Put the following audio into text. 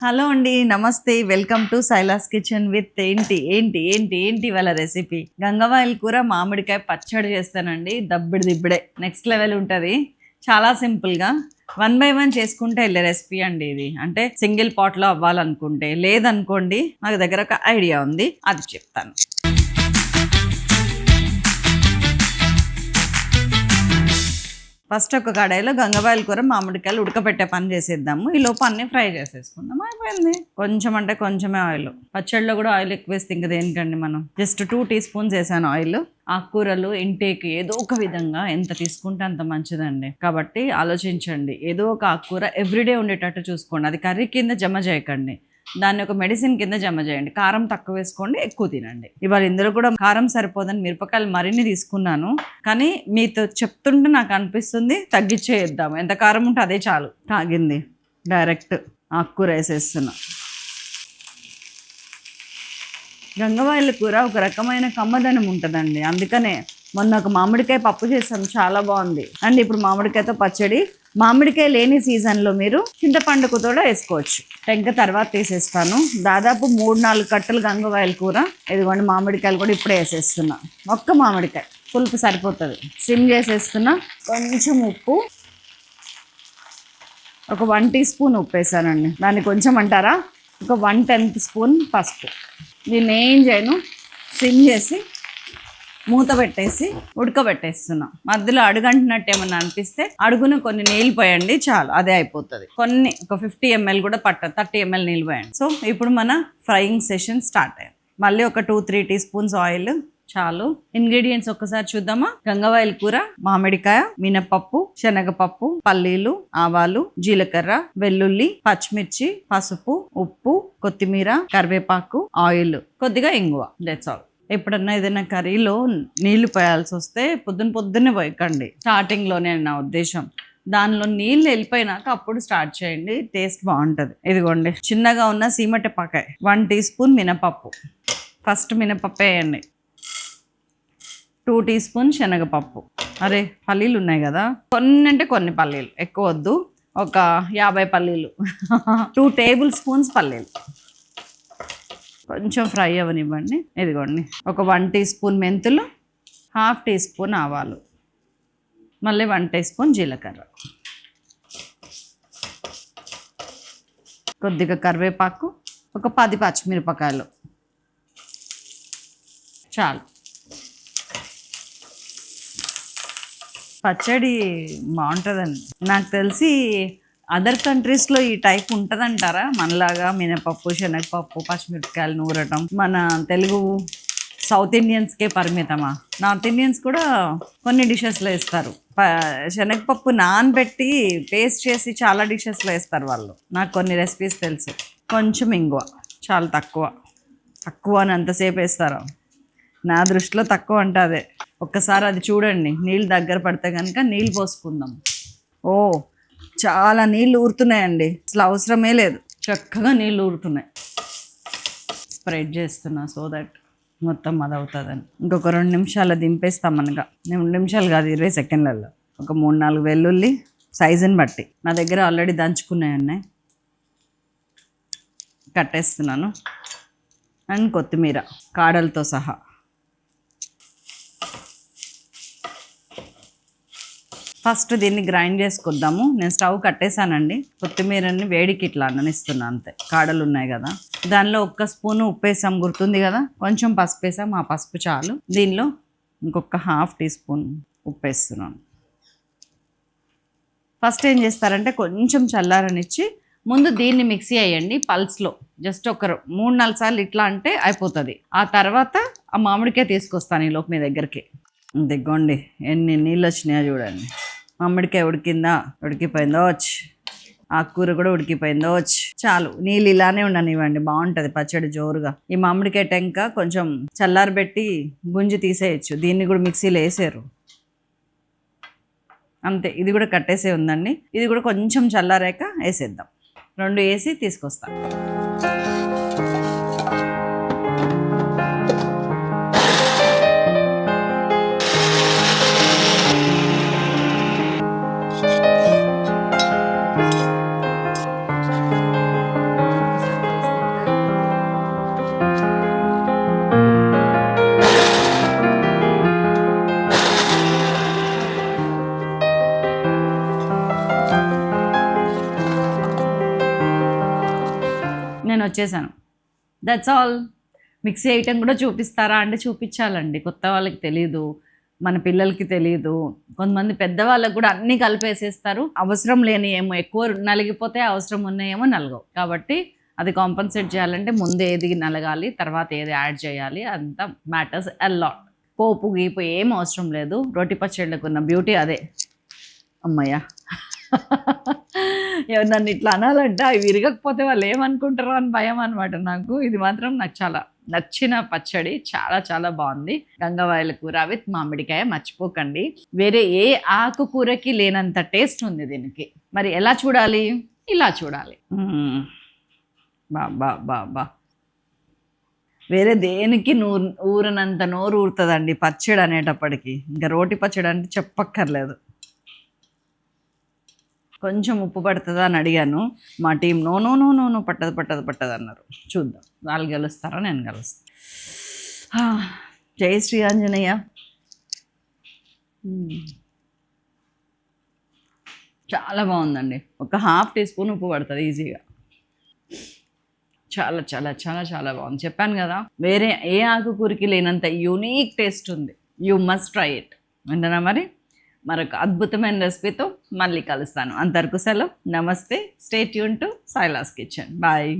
Hello అండి, నమస్తే. Welcome to Saila's kitchen with ఏంటి వాళ్ళ రెసిపీ గంగవాయిల కూర మామిడికాయ పచ్చడి చేస్తానండి. దబ్బిడి దిబ్బడే నెక్స్ట్ లెవెల్ ఉంటుంది. చాలా సింపుల్గా 1 by 1 చేసుకుంటే వెళ్ళే రెసిపీ అండి ఇది. అంటే సింగిల్ పాట్లో అవ్వాలనుకుంటే, లేదనుకోండి నాకు దగ్గర ఒక ఐడియా ఉంది, అది చెప్తాను. ఫస్ట్ ఒక కడాయిలో గంగవాయిల కూర మామిడికాయలు ఉడకబెట్టే పని చేసేద్దాము. ఈ లోపు అన్నీ ఫ్రై చేసేసుకుందాం. అయిపోయింది. కొంచెం అంటే కొంచెమే ఆయిల్. పచ్చడిలో కూడా ఆయిల్ ఎక్కువ వేస్తే ఇంకా దేనికండి, మనం జస్ట్ 2 teaspoons వేసాను ఆయిల్. ఆకుకూరలు ఇంటేక్ ఏదో ఒక విధంగా ఎంత తీసుకుంటే అంత మంచిదండి. కాబట్టి ఆలోచించండి, ఏదో ఒక ఆకుకూర ఎవ్రీడే ఉండేటట్టు చూసుకోండి. అది కర్రీ కింద జమ చేయకండి, దాన్ని ఒక మెడిసిన్ కింద జమ చేయండి. కారం తక్కువ వేసుకోండి, ఎక్కువ తినండి. ఇవాళ ఇందులో కూడా కారం సరిపోదని మిరపకాయలు మరిన్ని తీసుకున్నాను, కానీ మీతో చెప్తుంటే నాకు అనిపిస్తుంది తగ్గించేద్దాము. ఎంత కారం ఉంటే అదే చాలు. తాగింది. డైరెక్ట్ ఆకుకూర వేసేస్తున్నా. గంగవాయిల కూర ఒక రకమైన కమ్మదనం ఉంటుందండి, అందుకనే మొన్న ఒక మామిడికాయ పప్పు చేసాం, చాలా బాగుంది. అండ్ ఇప్పుడు మామిడికాయతో పచ్చడి. మామిడికాయ లేని సీజన్లో మీరు చింతపండుకు కూడా వేసుకోవచ్చు. టెంక తర్వాత తీసేస్తాను. దాదాపు 3-4 కట్టలు గంగవాయిల కూర. ఇదిగోండి మామిడికాయలు కూడా ఇప్పుడే వేసేస్తున్నా. ఒక్క మామిడికాయ పులుపు సరిపోతుంది. సిమ్ చేసేస్తున్నా. కొంచెం ఉప్పు, ఒక 1 teaspoon ఉప్పు వేసానండి. దాన్ని కొంచెం అంటారా, ఒక 1/10 స్పూన్ పసుపు. దీన్ని ఏం చేయను, సిమ్ చేసి మూత పెట్టేసి ఉడకబెట్టేస్తున్నా. మధ్యలో అడుగంటున్నట్టు ఏమన్నా అనిపిస్తే అడుగున కొన్ని నీళ్ళు పోయండి, చాలు, అదే అయిపోతుంది. కొన్ని ఒక 50 ml కూడా పట్టదు, 30 ml నీళ్ళు పోయండి. సో ఇప్పుడు మన ఫ్రైయింగ్ సెషన్ స్టార్ట్ అయ్యింది. మళ్ళీ ఒక 2-3 teaspoons ఆయిల్ చాలు. ఇంగ్రీడియంట్స్ ఒక్కసారి చూద్దామా. గంగవాయిల కూర, మామిడికాయ, మినపప్పు, శనగపప్పు, పల్లీలు, ఆవాలు, జీలకర్ర, వెల్లుల్లి, పచ్చిమిర్చి, పసుపు, ఉప్పు, కొత్తిమీర, కరివేపాకు, ఆయిల్, కొద్దిగా ఇంగువ. That's all. ఎప్పుడన్నా ఏదైనా కర్రీలో నీళ్లు పోయాల్సి వస్తే పొద్దున్నే పోయకండి, స్టార్టింగ్లోనే నా ఉద్దేశం. దానిలో నీళ్ళు వెళ్ళిపోయినాక అప్పుడు స్టార్ట్ చేయండి, టేస్ట్ బాగుంటుంది. ఇదిగోండి చిన్నగా ఉన్న సీమటపాకాయ, 1 teaspoon మినపప్పు. ఫస్ట్ మినపప్పు వేయండి. 2 teaspoon శనగపప్పు. అరే పల్లీలు ఉన్నాయి కదా, కొన్ని అంటే కొన్ని పల్లీలు, ఎక్కువ వద్దు, ఒక 50 పల్లీలు. 2 tablespoons పల్లీలు. కొంచెం ఫ్రై అవ్వనివ్వండి. ఇదిగోండి ఒక 1 teaspoon మెంతులు, 1/2 teaspoon ఆవాలు, మళ్ళీ 1 teaspoon జీలకర్ర, కొద్దిగా కరివేపాకు, ఒక 10 పచ్చిమిరపకాయలు, చాలు. పచ్చడి బాగుంటుందండి. నాకు తెలిసి అదర్ కంట్రీస్లో ఈ టైప్ ఉంటుందంటారా మనలాగా? మినపప్పు, శనగపప్పు, పచ్చిమిరపకాయలు నూరటం మన తెలుగు సౌత్ ఇండియన్స్కే పరిమితమా? నార్త్ ఇండియన్స్ కూడా కొన్ని డిషెస్లో వేస్తారు. శనగపప్పు నానబెట్టి పేస్ట్ చేసి చాలా డిషెస్లో వేస్తారు వాళ్ళు. నాకు కొన్ని రెసిపీస్ తెలుసు. కొంచెం ఇంగువ, చాలా తక్కువ అని అంతసేపు వేస్తారు. నా దృష్టిలో తక్కువ అంటే అదే. ఒక్కసారి అది చూడండి, నీళ్ళు దగ్గర పడితే కనుక నీళ్ళు పోసుకుందాం. ఓ చాలా నీళ్ళు ఊరుతున్నాయండి, అసలు అవసరమే లేదు, చక్కగా నీళ్ళు ఊరుతున్నాయి. స్ప్రెడ్ చేస్తున్నా సో దట్ మొత్తం అది అవుతుందని. ఇంకొక 2 నిమిషాలు దింపేస్తాం. మనగా 2 నిమిషాలు కాదు, 20 సెకండ్లలో. ఒక 3-4 వెల్లుల్లి సైజుని బట్టి. నా దగ్గర ఆల్రెడీ దంచుకున్నాయి ఉన్నాయి, కట్టేస్తున్నాను. అండ్ కొత్తిమీర కాడలతో సహా. ఫస్ట్ దీన్ని గ్రైండ్ చేసుకొద్దాము. నేను స్టవ్ కట్టేసానండి. కొత్తిమీరని వేడికి ఇట్లా అన్ననిస్తున్నాను అంతే. కాడలు ఉన్నాయి కదా, దానిలో 1 స్పూను ఉప్పు వేసాం, గుర్తుంది కదా. కొంచెం పసుపు వేసాం, ఆ పసుపు చాలు. దీనిలో ఇంకొక 1/2 teaspoon ఉప్పు వేస్తున్నాను. ఫస్ట్ ఏం చేస్తారంటే కొంచెం చల్లారనిచ్చి ముందు దీన్ని మిక్సీ వేయండి పల్స్లో. జస్ట్ ఒక 3-4 సార్లు ఇట్లా అంటే అయిపోతుంది. ఆ తర్వాత ఆ మామిడికాయ తీసుకొస్తాను ఈలోపు మీ దగ్గరికి. దిగ్గోండి ఎన్ని నీళ్ళు వచ్చినాయో చూడండి. మామిడికాయ ఉడికిపోయిందో వచ్చి, ఆకుకూర కూడా ఉడికిపోయిందో వచ్చి, చాలు. నీళ్ళు ఇలానే ఉండనివ్వండి, బాగుంటుంది పచ్చడి జోరుగా. ఈ మామిడికాయ టెంక కొంచెం చల్లారబెట్టి గుంజి తీసేయచ్చు. దీన్ని కూడా మిక్సీలో వేసారు అంతే. ఇది కూడా కట్టేసే ఉందండి. ఇది కూడా కొంచెం చల్లారాక వేసేద్దాం. 2 వేసి తీసుకొస్తాం. నేను వచ్చేసాను. That's all. మిక్సీ ఐటెం కూడా చూపిస్తారా అంటే చూపించాలండి. కొత్త వాళ్ళకి తెలీదు, మన పిల్లలకి తెలీదు. కొంతమంది పెద్దవాళ్ళకి కూడా అన్నీ కలిపేసేస్తారు. అవసరం లేని ఏమో ఎక్కువ నలిగిపోతే, అవసరం ఉన్నాయేమో నలగవు. కాబట్టి అది కాంపన్సేట్ చేయాలంటే ముందు ఏది నలగాలి, తర్వాత ఏది యాడ్ చేయాలి, అంతా మ్యాటర్స్ ఎ లాట్. పోపు గీపు ఏం అవసరం లేదు. రోటి పచ్చళ్ళకు ఉన్న బ్యూటీ అదే. అమ్మయ్య, నన్ను ఇట్లా అనాలంటే అవి విరగకపోతే వాళ్ళు ఏమనుకుంటారో అని భయం అనమాట నాకు. ఇది మాత్రం నాకు చాలా నచ్చిన పచ్చడి, చాలా చాలా బాగుంది. గంగవాయల కూర విత్ మామిడికాయ మర్చిపోకండి. వేరే ఏ ఆకుకూరకి లేనంత టేస్ట్ ఉంది దీనికి. మరి ఎలా చూడాలి? ఇలా చూడాలి. బా బా బా బా వేరే దేనికి ఊరనంత నోరు ఊరుతుందండి పచ్చడి అనేటప్పటికి. ఇంకా రోటి పచ్చడి అంటే చెప్పక్కర్లేదు. కొంచెం ఉప్పు పడుతుందా అని అడిగాను. మా team no no no no no పట్టదు అన్నారు. చూద్దాం, వాళ్ళు గెలుస్తారా నేను గెలుస్తా. జై శ్రీ ఆంజనేయ. చాలా బాగుందండి. ఒక ½ టీ స్పూన్ ఉప్పు పడుతుంది ఈజీగా. చాలా చాలా చాలా చాలా బాగుంది. చెప్పాను కదా, వేరే ఏ ఆకుకూరకి లేనంత యూనిక్ టేస్ట్ ఉంది. You must try it. వింటనా మరి? మరొక అద్భుతమైన రెసిపీతో మళ్ళీ కలుస్తాను. అంతవరకు సెలవు. నమస్తే. Stay tune to Saila's kitchen. Bye.